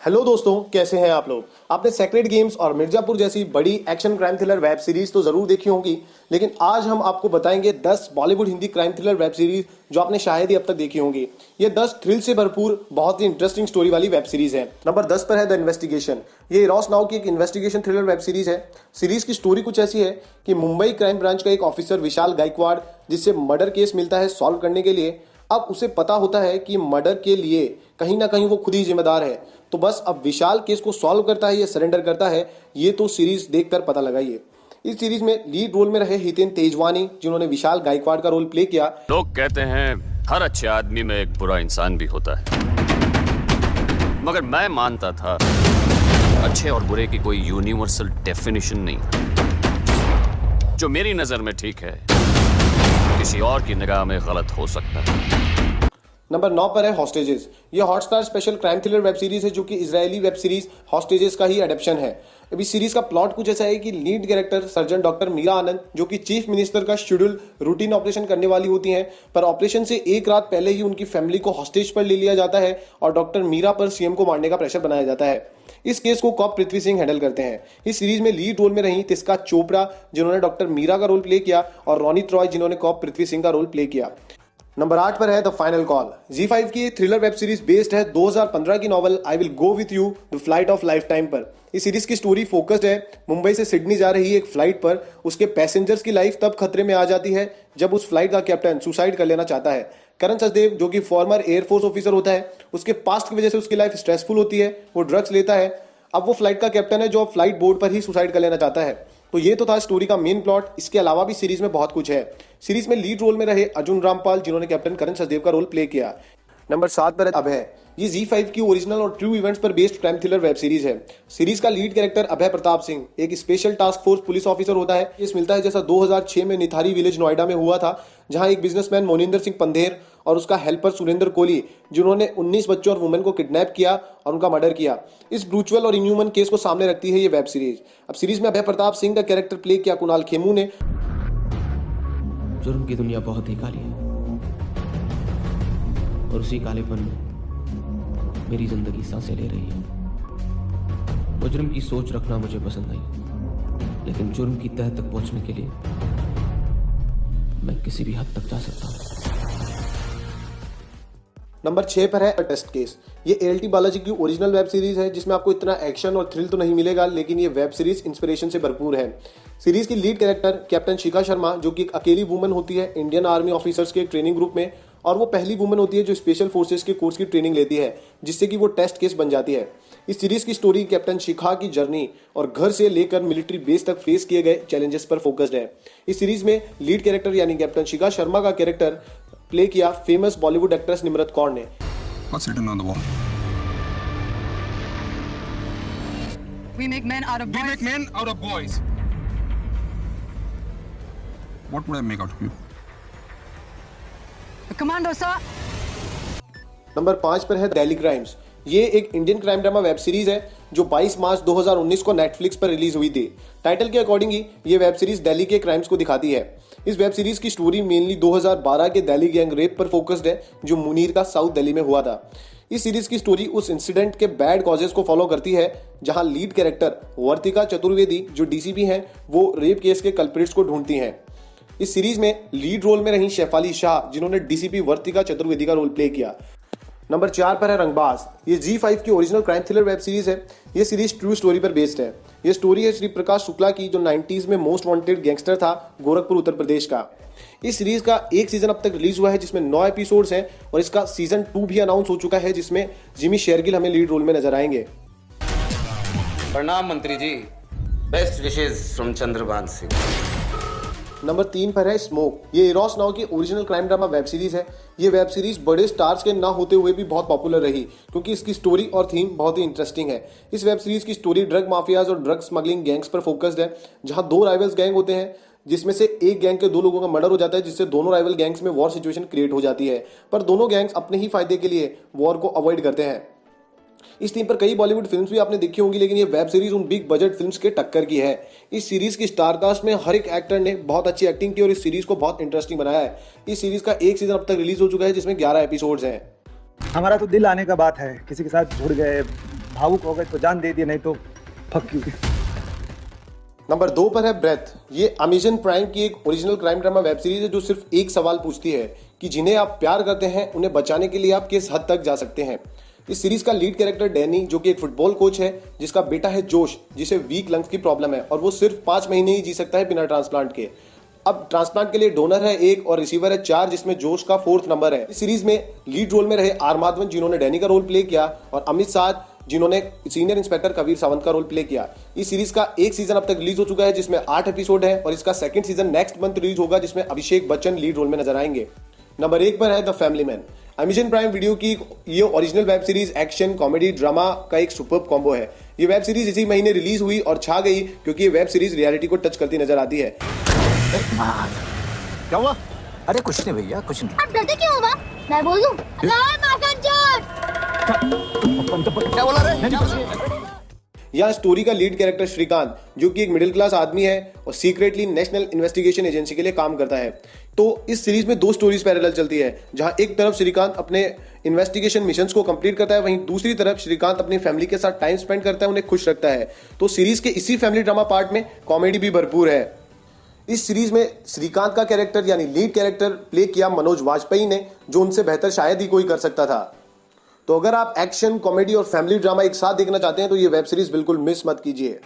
Hello दोस्तों, कैसे हैं आप लोग। आपने सेक्रेड गेम्स और मिर्जापुर जैसी बड़ी action crime thriller web series तो जरूर देखी होंगी, लेकिन आज हम आपको बताएंगे 10 Bollywood Hindi crime thriller web series जो आपने शायद ही अब तक देखी होंगी। ये 10 थ्रिल से भरपूर बहुत ही इंटरेस्टिंग स्टोरी वाली वेब सीरीज है। नंबर 10 पर है द इन्वेस्टिगेशन। ये इरोस नाउ की एक इन्वेस्टिगेशन थ्रिलर वेब सीरीज है। सीरीज की स्टोरी कुछ ऐसी है कि मुंबई क्राइम ब्रांच का एक ऑफिसर विशाल गायकवाड़, जिससे मर्डर केस मिलता है सॉल्व करने के लिए, अब उसे पता होता है कि मर्डर के लिए कहीं ना कहीं वो खुद ही जिम्मेदार है। तो बस अब विशाल केस को सॉल्व करता है या सरेंडर करता है, ये तो सीरीज देखकर पता लगाइए। इस सीरीज में लीड रोल में रहे हितेन तेजवानी, जिन्होंने विशाल गायकवाड़ का रोल प्ले किया। लोग कहते हैं हर अच्छे आदमी में एक बुरा इंसान भी होता है, मगर मैं मानता था अच्छे और बुरे की कोई यूनिवर्सल डेफिनेशन नहीं। जो मेरी नजर में ठीक है, किसी और की निगाह में गलत हो सकता है। नंबर 9 पर है हॉस्टेजेस। ये Hotstar special crime thriller web series है, जो कि इजरायली वेब सीरीज हॉस्टेजेस का ही एडेप्शन है। अभी सीरीज का प्लॉट कुछ ऐसा है कि lead character surgeon doctor Meera Anand, जो कि चीफ मिनिस्टर का शेड्यूल रूटीन ऑपरेशन करने वाली होती हैं, पर ऑपरेशन से एक रात पहले ही उनकी फैमिली को हॉस्टेज पर ले लिया जाता है और डॉक्टर मीरा पर सीएम को मारने का प्रेशर बनाया जाता है। इस केस को कॉप पृथ्वी सिंह हैंडल करते हैं। इस सीरीज में लीड रोल में रही तिस्का चोपड़ा, जिन्होंने डॉक्टर मीरा का रोल प्ले किया, और रोनित रॉय, जिन्होंने कॉप पृथ्वी सिंह का रोल प्ले किया। नंबर 8 पर है द फाइनल कॉल। Z5 की थ्रिलर वेब सीरीज बेस्ड है 2015 की novel I will go with you the flight of life time पर। इस सीरीज की स्टोरी फोकस्ड है मुंबई से सिडनी जा रही एक फ्लाइट पर। उसके पैसेंजर्स की लाइफ तब खतरे में आ जाती है जब उस फ्लाइट का कैप्टन सुसाइड कर लेना चाहता है। करण सचदेव, जो कि फॉर्मर एयरफोर्स ऑफिसर होता है, उसके पास्ट की वजह से उसकी लाइफ स्ट्रेसफुल होती है। वो ड्रग्स लेता है। अब वो फ्लाइट का कैप्टन है जो फ्लाइट बोर्ड पर ही सुसाइड कर लेना चाहता है। तो ये तो था स्टोरी का मेन प्लॉट। इसके अलावा भी सीरीज में बहुत कुछ है। सीरीज में लीड रोल में रहे अर्जुन रामपाल, जिन्होंने कैप्टन करण सचदेव का रोल प्ले किया। नंबर 7 पर अभय। ये Z5 की ओरिजिनल और ट्रू इवेंट्स पर based crime thriller web series है। सीरीज का लीड कैरेक्टर अभय प्रताप सिंह एक special task force police officer होता है। केस मिलता है जैसा 2006 में निथारी विलेज नोएडा में हुआ था, जहां एक बिजनेसमैन मोनिंदर सिंह पंधेर और उसका हेल्पर सुरेंद्र कोहली, जिन्होंने 19 बच्चों और वुमेन को किडनैप किया और उनका मर्डर किया। इस ब्रूचुअल और इनह्यूमन केस को सामने रखती है ये वेब सीरीज। अब सीरीज में अभय प्रताप सिंह का कैरेक्टर प्ले किया कुणाल खेमू ने। जुर्म की दुनिया बहुत ही काली है और उसी कालेपन में मेरी जिंदगी सांसें ले रही है। मुजरिम की सोच रखना मुझे पसंद नहीं, लेकिन जुर्म की तह तक पहुंचने के लिए मैं किसी भी हद तक जा सकता हूं। नंबर 6 पर है टेस्ट केस। ये एलटी बालाजी की ओरिजिनल वेब सीरीज है, जिसमें आपको इतना एक्शन और थ्रिल तो नहीं मिलेगा, लेकिन ये वेब सीरीज इंस्पिरेशन से भरपूर है। सीरीज की lead character captain Shikha Sharma, जो कि एक अकेली वुमन होती है इंडियन आर्मी ऑफिसर्स के ट्रेनिंग ग्रुप में, और वो पहली वुमन होती है जो स्पेशल फोर्सेस के कोर्स की ट्रेनिंग लेती है, जिससे कि वो टेस्ट केस बन जाती है। इस सीरीज की स्टोरी कैप्टन शिखा की जर्नी और घर से लेकर मिलिट्री बेस तक फेस किए गए चैलेंजेस पर फोकस्ड है। इस सीरीज में लीड कैरेक्टर यानी कैप्टन शिखा शर्मा का कैरेक्टर प्ले किया फेमस बॉलीवुड एक्ट्रेस निम्रत कौर ने। What's written on the wall? We make men out of boys. We make men out of boys. What would I make out of you? Commando, sir. Number 5 पर है Delhi crimes. ये एक Indian crime drama web series है जो 22 मार्च 2019 को Netflix पर release हुई थी। टाइटल के अकॉर्डिंग ही ये वेब सीरीज दिल्ली के क्राइम्स को दिखाती है। इस वेब सीरीज की स्टोरी मेनली 2012 के दिल्ली गैंग रेप पर फोकस्ड है, जो मुनीर का साउथ दिल्ली में हुआ था। इस सीरीज की स्टोरी उस इंसिडेंट के बैड कॉजेस को फॉलो करती है, जहां लीड कैरेक्टर वर्तिका चतुर्वेदी, जो डीसीपी हैं, वो रेप केस के कल्प्रिट्स को ढूंढती हैं। इस सीरीज में लीड रोल में रही शेफाली शाह, जिन्होंने डीसीपी वर्तिका चतुर्वेदी का रोल प्ले किया। नंबर 4 पर है रंगबाज। ये Z5 की original crime thriller web series है। ये सीरीज ट्रू स्टोरी पर बेस्ड है। ये स्टोरी है श्री प्रकाश शुक्ला की, जो 90s में मोस्ट वांटेड गैंगस्टर था गोरखपुर उत्तर प्रदेश का। इस सीरीज का एक सीजन अब तक रिलीज हुआ है, जिसमें 9 एपिसोड्स हैं, और इसका सीजन 2 भी अनाउंस हो चुका है, जिसमें जिमी शेरगिल हमें लीड रोल में नजर आएंगे। प्रणाम मंत्री जी, best wishes from Chandrabhan Singh. Number 3 पर है स्मोक। ये इरोस नाउ की original crime drama web series है। ये वेब सीरीज बड़े स्टार्स के ना होते हुए भी बहुत पॉपुलर रही, क्योंकि इसकी स्टोरी और थीम बहुत ही इंटरेस्टिंग है। इस वेब सीरीज की स्टोरी ड्रग माफियाज और ड्रग स्मगलिंग गैंग्स पर फोकस्ड है, जहां 2 राइवल्स गैंग होते हैं, जिसमें से एक गैंग के 2 लोगों का मर्डर हो जाता है, जिससे दोनों राइवल गैंग्स में वॉर सिचुएशन क्रिएट हो जाती है। पर दोनों गैंग्स अपने ही फायदे के लिए वॉर को अवॉइड करते हैं। इस थीम पर कई बॉलीवुड फिल्म्स भी आपने देखी होंगी, लेकिन ये वेब सीरीज उन बिग बजट फिल्म्स के टक्कर की है। इस सीरीज की स्टार कास्ट में हर एक एक्टर ने बहुत अच्छी एक्टिंग की और इस सीरीज को बहुत इंटरेस्टिंग बनाया है। इस सीरीज का एक सीजन अब तक रिलीज हो चुका है, जिसमें 11 एपिसोड्स हैं। हमारा तो दिल आने का बात है, किसी के साथ जुड़ गए, भावुक हो गए तो जान दे दिए, नहीं तो फक यू। नंबर 2 पर है ब्रेथ। ये अमेजन प्राइम की एक original crime drama web series है जो सिर्फ एक सवाल पूछती है कि जिन्हें आप प्यार करते हैं उन्हें बचाने के लिए आप किस हद तक जा सकते हैं। इस सीरीज का लीड कैरेक्टर डैनी, जो कि एक फुटबॉल कोच है जिसका बेटा है जोश, जिसे वीक लंग्स की प्रॉब्लम है और वो सिर्फ 5 महीने ही जी सकता है बिना ट्रांसप्लांट के। अब ट्रांसप्लांट के लिए डोनर है 1 और रिसीवर है 4, जिसमें जोश का 4th नंबर है। इस सीरीज में लीड रोल में रहे आर माधवन, जिन्होंने डैनी का रोल प्ले किया, और अमित साध, जिन्होंने सीनियर इंस्पेक्टर कबीर सावंत का रोल प्ले किया। इस सीरीज का एक सीजन अब तक रिलीज हो चुका है जिसमें 8 एपिसोड है, और इसका second season next month release होगा जिसमें अभिषेक बच्चन लीड रोल में नजर आएंगे। नंबर 1 पर है the family man. Amazon prime video की ये original web series action, comedy, drama का एक सुपर्ब कॉम्बो है। ये वेब सीरीज इसी महीने रिलीज हुई और छा गई क्योंकि ये वेब सीरीज रियलिटी को टच करती नजर आती है। क्या हुआ? अरे कुछ नहीं भैया, कुछ नहीं। आप डरते क्यों हो माँ? मैं बोल दूं? माखन चोर! क्या बोला रे? यहाँ स्टोरी का लीड कैरेक्टर श्रीकांत, जो कि एक मिडिल क्लास आदमी है और सीक्रेटली नेशनल इन्वेस्टिगेशन एजेंसी के लिए काम करता है। तो इस सीरीज में 2 स्टोरीज पैरेलल चलती है, जहां एक तरफ श्रीकांत अपने इन्वेस्टिगेशन मिशंस को कंप्लीट करता है, वहीं दूसरी तरफ श्रीकांत अपनी फैमिली के साथ टाइम स्पेंड करता है, उन्हें खुश रखता है। तो सीरीज के इसी फैमिली ड्रामा पार्ट में कॉमेडी भी भरपूर है। इस सीरीज में श्रीकांत का कैरेक्टर यानी लीड कैरेक्टर प्ले किया मनोज वाजपेयी ने, जो उनसे बेहतर शायद ही कोई कर सकता था। तो अगर आप एक्शन, कॉमेडी और फैमिली ड्रामा एक साथ देखना चाहते हैं तो ये वेब सीरीज बिल्कुल मिस मत कीजिए।